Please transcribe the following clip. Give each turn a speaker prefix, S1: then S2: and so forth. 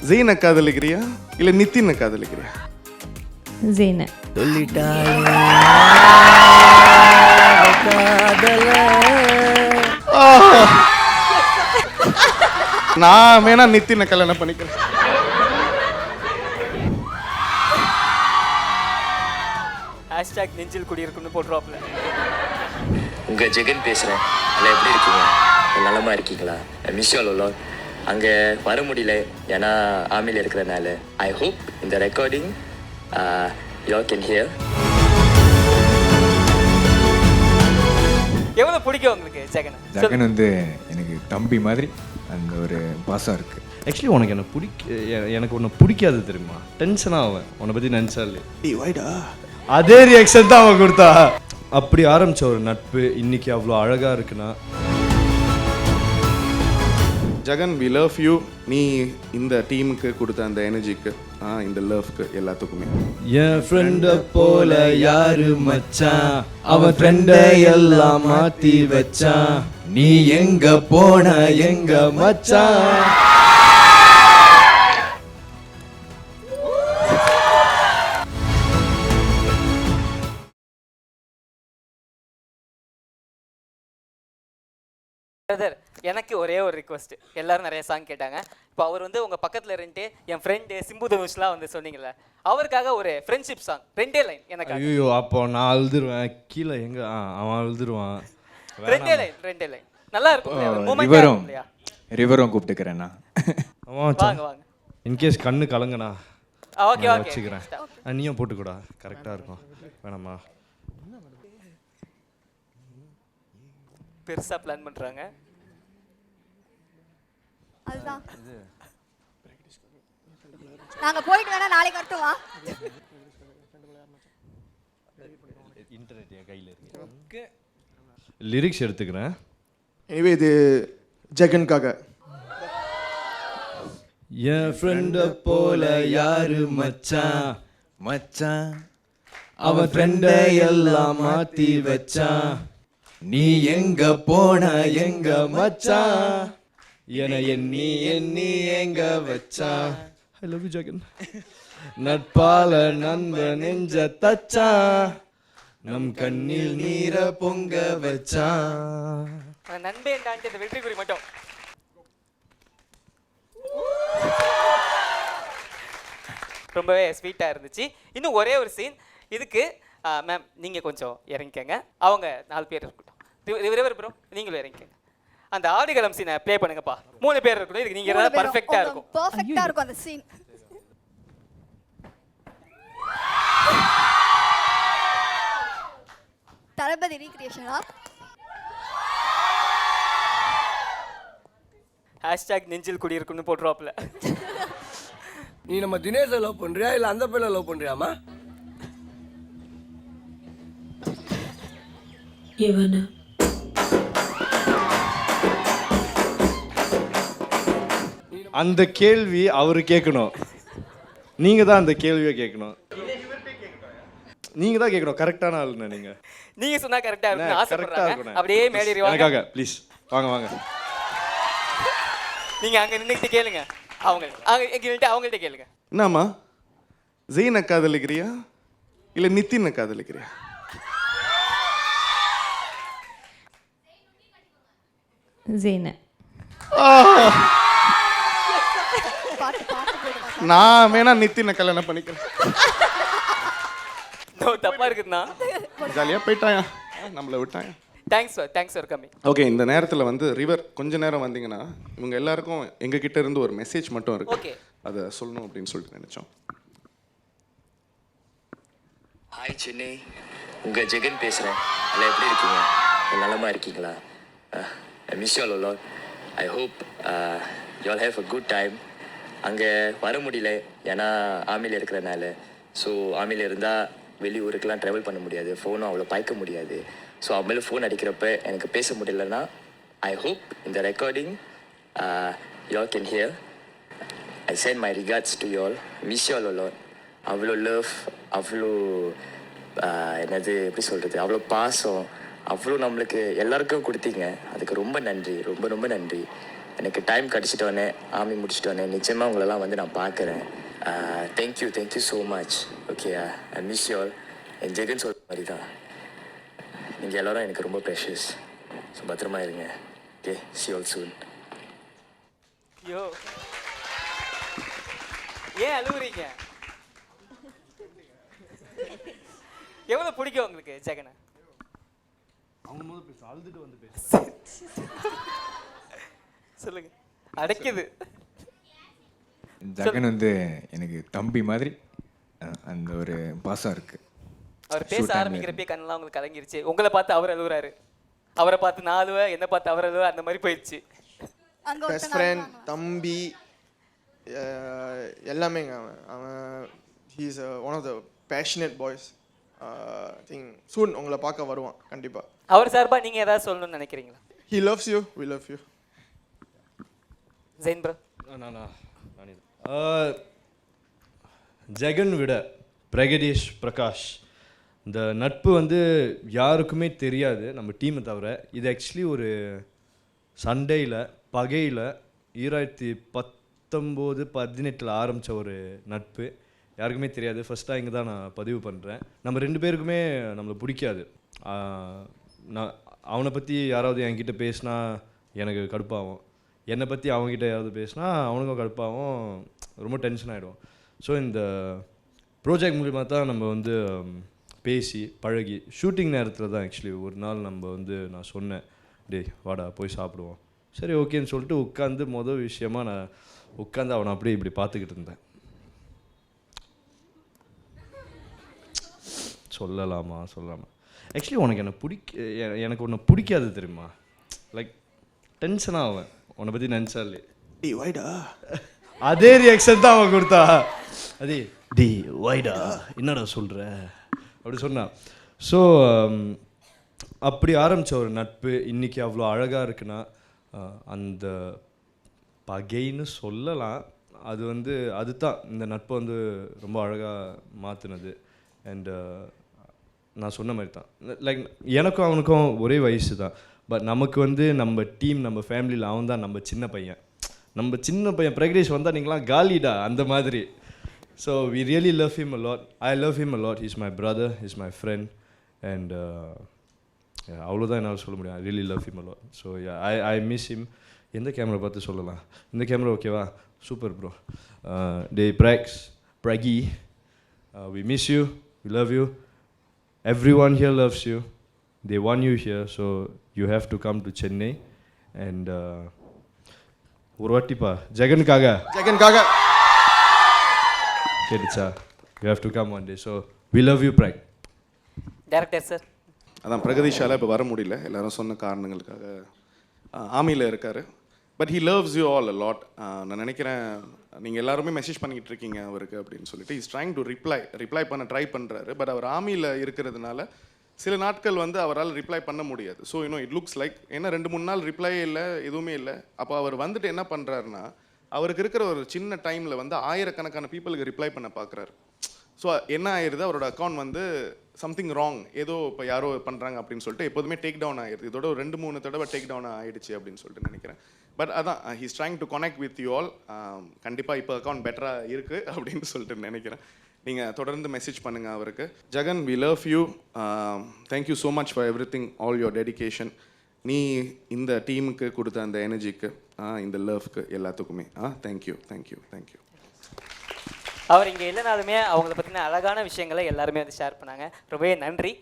S1: ஜீனை காதலிக்கிறியா இல்லை நித்தினை காதலிக்கிறியா?
S2: ஜீனை.
S1: நான் வேணா நித்தினை கல்யாணம் பண்ணிக்கிறேன்.
S3: ஹேஷ்டாக் நெஞ்சில் குடியிருக்குன்னு போட்டுருவாப்ல.
S4: உங்கள் ஜெகன் பேசுகிறேன். அதில் எப்படி இருக்கீங்க? நலமா இருக்கீங்களா? Miss you all. அங்கே வர முடியல ஏன்னா ஆர்மியில் இருக்கிறனால. ஐ ஹோப் இந்த ரெக்கார்டிங் யூ கேன் ஹியர்.
S3: எவ்வளோ பிடிக்கும் உங்களுக்கு ஜெகன்?
S5: ஜெகன் வந்து எனக்கு தம்பி மாதிரி அந்த ஒரு பாசம் இருக்குது.
S6: ஆக்சுவலி உனக்கு எனக்கு ஒன்று பிடிக்காது தெரியுமா? டென்ஷனாக ஆவேன் உன்னை பற்றி நினச்சா இல்லையா? அதே ரியாக்ஷன் தான் அவன் கொடுத்தா. அப்படி ஆரம்பித்த ஒரு நட்பு இன்னைக்கு அவ்வளோ அழகாக இருக்குன்னா.
S1: Jagan, we love you. நீ இந்த டீமுக்கு கொடுத்த அந்த எனர்ஜிக்கு, இந்த லவ்க்கு எல்லாத்துக்குமே.
S6: என் ஃப்ரெண்டை போல யாரு மச்சான், அவன் ஃப்ரெண்டை எல்லாம் மாற்றி வச்சான். நீ எங்க போன எங்க மச்சான்?
S3: பிரதர், எனக்கு ஒரே ஒரு ரிக்வஸ்ட். எல்லாரும் நிறைய சாங் கேட்டாங்க. இப்போ அவர் வந்து உங்கள் பக்கத்தில் இருந்துட்டு என் ஃப்ரெண்டு சிம்பு தனுஷ்லாம் வந்து சொன்னீங்கல்ல, அவருக்காக ஒரு ஃப்ரெண்ட்ஷிப் சாங் 2 லைன் எனக்கு.
S6: ஐயோ, அப்போ நான் அழுதுருவேன். கீழே எங்க அவன் அழுதுருவான்.
S3: 2 லைன் நல்லா இருக்கும்.
S5: ரிவரும் கூப்பிட்டுக்கிறேன்னா
S3: வாங்க வாங்க.
S6: இன்கேஸ் கண்ணு கலங்கண்ணா
S3: ஓகே ஓகே
S6: வச்சுக்கிறேன். நீயும் போட்டுக்கூடா, கரெக்டாக இருக்கும். வேணாமா?
S3: பெருசாக பிளான் பண்ணுறாங்க.
S7: அதுதான் நாங்க போயிட்டு வேணா நாளைக்கு வரட்டுமா?
S6: இன்டர்நெட் என் கையில் இருக்கு. ஓகே, லிரிக்ஸ் எடுத்துக்கிறேன்.
S8: எனவே இது ஜெகனுக்காக.
S6: என் ஃப்ரெண்டை போல யாரு மச்சான், மச்சான் அவன் ஃப்ரெண்டை எல்லாம் மாற்றி வச்சான். நீ எங்க போன எங்க மச்சான், என எண்ணி எண்ணி எங்க வச்சான். I love you Jagan. நட்பால நண்பன் நெஞ்ச தச்சான், நம் கண்ணில் நீர பொங்க வச்சான்.
S3: நண்பே இந்த வெற்றி குறி மட்டும். ரொம்பவே ஸ்வீட்டாக இருந்துச்சு. இன்னும் ஒரே ஒரு சீன் இதுக்கு. மேம் நீங்கள் கொஞ்சம் இறங்கிக்கங்க. அவங்க 4 பேர் இருக்கட்டும். ரிவர் ப்ரோ நீங்களும் இறங்கிக்கங்க. அந்த ஆடுகளம் சீனை ப்ளே பண்ணுங்கப்பா. 3 பேர் இருக்கணும். இதுக்கு நீங்கள் இருந்தால் பர்ஃபெக்டாக இருக்கும்.
S7: பர்ஃபெக்டாக இருக்கும் அந்த சீன். தளபதி ரீக்ரியேஷனா?
S3: ஹேஷ்டாக் நெஞ்சில் குடியிருக்குன்னு போட்டுருவாப்ல.
S9: நீ நம்ம தினேஷை லவ் பண்ணுறியா இல்லை அந்த பையனை லவ் பண்ணுறியாமா?
S2: இவனை
S6: அந்த கேள்வி அவரு கேட்கணும். நீங்க தான் அந்த கேள்வியை கேட்கணும். நீங்க தான் கேட்கணும். கரெக்டான ஆளுங்க நீங்க.
S3: நீங்க சொன்னா கரெக்டா இருக்கும். ஆசைப்படுறாங்க. அப்படியே மேலேறி வாங்க.
S6: எனக்காக ப்ளீஸ் வாங்க வாங்க.
S3: நீங்க அங்க நின்னுட்டு கேளுங்க. அவங்க எங்க நின்னுட்டு அவங்கள்ட்ட கேளுங்க.
S1: என்னம்மா, ஜீனை காதலிக்கிறியா இல்லை நித்தினை காதலிக்கிறியா?
S2: ஜீனை.
S1: நான் வேணா நித்தினை கல்யாணம் பண்ணிக்கிறேன்.
S3: தப்பா இருக்குதுண்ணா.
S1: ஜாலியாக போயிட்டாயா, நம்மளை விட்டாயா.
S3: Thanks for coming.
S1: ஓகே, இந்த நேரத்தில் வந்து ரிவர் கொஞ்ச நேரம் வந்தீங்கன்னா இவங்க எல்லாருக்கும் எங்ககிட்ட இருந்து ஒரு மெசேஜ் மட்டும் இருக்கு.
S3: ஓகே,
S1: அதை சொல்லணும் அப்படின்னு சொல்லிட்டு நினைச்சோம்.
S4: ஹாய் சென்னை, உங்கள் ஜெகன் பேசுகிறேன். அதில் எப்படி இருக்கீங்க? நலமா இருக்கீங்களா? Miss you all. I hope you all have a good time. அங்கே வர முடியல ஏன்னா ஆர்மியில் இருக்கிறனால. ஸோ ஆர்மியில் இருந்தால் வெளியூருக்கெலாம் ட்ராவல் பண்ண முடியாது, ஃபோனும் அவ்வளோ பாய்க்க முடியாது. ஸோ அவங்கள ஃபோன் அடிக்கிறப்ப எனக்கு பேச முடியலன்னா ஐ ஹோப் இந்த recording you all can hear. I sent my regards to you all. Miss you all a lot. அவ்வளோ லவ், அவ்வளோ என்னது எப்படி சொல்கிறது, அவ்வளோ பாசம், அவ்வளோ நம்மளுக்கு எல்லாருக்கும் கொடுத்தீங்க. அதுக்கு ரொம்ப நன்றி, ரொம்ப ரொம்ப நன்றி. எனக்கு டைம் கிடச்சிட்டோன்னே ஆர்மி முடிச்சிட்டோன்னே நிச்சயமாக உங்களெல்லாம் வந்து நான் பார்க்குறேன். Thank you so much. Okay, I miss you all. என் ஜெகன் சொல்கிற மாதிரி தான், நீங்கள் எல்லோரும் எனக்கு ரொம்ப ப்ரெஷியஸ். ஸோ பத்திரமா இருங்க. Okay, see you all soon.
S3: ஐயோ ஏன் அழுவுறீங்க? எவ்வளோ பிடிக்கும் உங்களுக்கு ஜெகனை? சொல்லுங்க, அடைக்குது.
S5: ஜெகன் வந்து எனக்கு தம்பி மாதிரி அந்த ஒரு பாசம் இருக்கு.
S3: அவர் பேச ஆரம்பிக்கிறப்பே கண்ணெல்லாம் உங்களுக்கு கலங்கிருச்சு. உங்களை பார்த்து அவர் அழுகுறாரு, அவரை பார்த்து நான் அழுவேன், என்னை பார்த்து அவர் அழுவ, அந்த மாதிரி போயிடுச்சு.
S7: அங்க
S8: பெஸ்ட் ஃப்ரெண்ட், தம்பி, எல்லாமேங்க. அவன் he's one of the passionate boys. Think soon உங்களை பார்க்க வருவான் கண்டிப்பாக.
S3: அவர் சார்பா நீங்க ஏதாவது சொல்லணும்னு நினைக்கிறீங்களா?
S8: He loves you, we love you.
S3: Jain bro.
S6: Jagan விட பிரகதீஷ் பிரகாஷ் இந்த நட்பு வந்து யாருக்குமே தெரியாது நம்ம டீமை தவிர. இது ஆக்சுவலி ஒரு சண்டேயில் பகையில் 2019-18 ஆரம்பித்த ஒரு நட்பு. யாருக்குமே தெரியாது. ஃபஸ்ட்டாக இங்கே தான் நான் பதிவு பண்ணுறேன். நம்ம 2 பேருக்குமே நம்மளை பிடிக்காது. நான் அவனை பற்றி யாராவது என்கிட்ட பேசினா எனக்கு கடுப்பாகும், என்னை பற்றி அவங்ககிட்ட யாராவது பேசினா அவனுக்கும் கடுப்பாகும், ரொம்ப டென்ஷன் ஆகிடும். ஸோ இந்த ப்ராஜெக்ட் மூலிமா தான் நம்ம வந்து பேசி பழகி ஷூட்டிங் நேரத்தில் தான் ஆக்சுவலி ஒரு நாள் நம்ம வந்து நான் சொன்னேன், டேய் வாடா போய் சாப்பிடுவோம். சரி ஓகேன்னு சொல்லிட்டு உட்காந்து மொதல் விஷயமா நான் உட்காந்து அவனை அப்படியே இப்படி பார்த்துக்கிட்டு இருந்தேன். சொல்லலாமா ஆக்சுவலி உனக்கு எனக்கு ஒன்று பிடிக்காது தெரியுமா? லைக் டென்ஷனாக ஆவேன் உன்னை பற்றி நினச்சாலே.
S8: டேய் வைடா,
S6: அதே ரியாக்ஷன் தான் அவன் கொடுத்தா. அதே டி வைடா என்னடா சொல்கிற அப்படி சொன்னான். ஸோ அப்படி ஆரம்பித்த ஒரு நட்பு இன்றைக்கி அவ்வளோ அழகாக இருக்குன்னா அந்த பகைன்னு சொல்லலாம். அது வந்து அதுதான் இந்த நட்பை வந்து ரொம்ப அழகாக மாற்றினது. அண்ட் நான் சொன்ன மாதிரி தான், லைக் எனக்கும் அவனுக்கும் ஒரே வயசு தான். பட் நமக்கு வந்து நம்ம டீம் நம்ம ஃபேமிலியில் அவன் தான் நம்ம சின்ன பையன். பிரகதீஷ் வந்தால் நீங்களாம் காலிடா அந்த மாதிரி. So we really love him a lot. I love him a lot. He's my brother, he's my friend. And அவ்வளோதான் என்னால் சொல்ல முடியும். I really love him a lot. So I miss him. எந்த கேமரா பார்த்து சொல்லலாம்? இந்த கேமரா ஓகேவா? Super bro. டே Pragi, we miss you, we love you. Everyone here loves you. They want you here, so you have to come to Chennai. And ஒரு வாட்டிப்பா ஜெகனுக்காக கேட்டுச்சா? You have to come one day. So we love you, Prag.
S3: Director sir.
S1: அதான் பிரகதீஷால் இப்போ வர முடியல, எல்லாரும் சொன்ன காரணங்களுக்காக. ஆர்மியில் இருக்கார். But he loves you all a lot. நான் நினைக்கிறேன் நீங்கள் எல்லாருமே மெசேஜ் பண்ணிக்கிட்டு இருக்கீங்க அவருக்கு அப்படின்னு சொல்லிட்டு. இஸ் ட்ரைங் டு ரிப்ளை பண்ண ட்ரை பண்ணுறாரு. பட் அவர் ஆர்மியில் இருக்கிறதுனால சில நாட்கள் வந்து அவரால் ரிப்ளை பண்ண முடியாது. ஸோ இட் லுக்ஸ் லைக் என்ன 2-3 நாள் ரிப்ளையே இல்லை, எதுவுமே இல்லை. அப்போ அவர் வந்துட்டு என்ன பண்ணுறாருன்னா, அவருக்கு இருக்கிற ஒரு சின்ன டைமில் வந்து ஆயிரக்கணக்கான பீப்புளுக்கு ரிப்ளை பண்ண பார்க்குறாரு. ஸோ என்ன ஆயிடுது, அவரோட அக்கௌண்ட் வந்து சம்திங் ராங், ஏதோ இப்போ யாரோ பண்ணுறாங்க அப்படின்னு சொல்லிட்டு எப்போதுமே டேக் டவுன் ஆகிடுது. இதோட ஒரு 2-3 தடவை டேக் டவுன் ஆகிடுச்சு அப்படின்னு சொல்லிட்டு நினைக்கிறேன். பட் அதான் he's trying to connect with you all. கண்டிப்பாக இப்போ அக்கௌண்ட் பெட்டராக இருக்குது அப்படின்னு சொல்லிட்டு நினைக்கிறேன். நீங்கள் தொடர்ந்து மெசேஜ் பண்ணுங்கள் அவருக்கு. Jagan, we love you. Thank you so much for everything, all your dedication. நீ இந்த டீமுக்கு கொடுத்த அந்த எனர்ஜிக்கு, இந்த லவ்க்கு, எல்லாத்துக்குமே தேங்க்யூ.
S3: அவர் இங்கே இல்லைனாலுமே அவங்கள பற்றின அழகான விஷயங்களை எல்லாருமே வந்து ஷேர் பண்ணாங்க. ரொம்பவே நன்றி.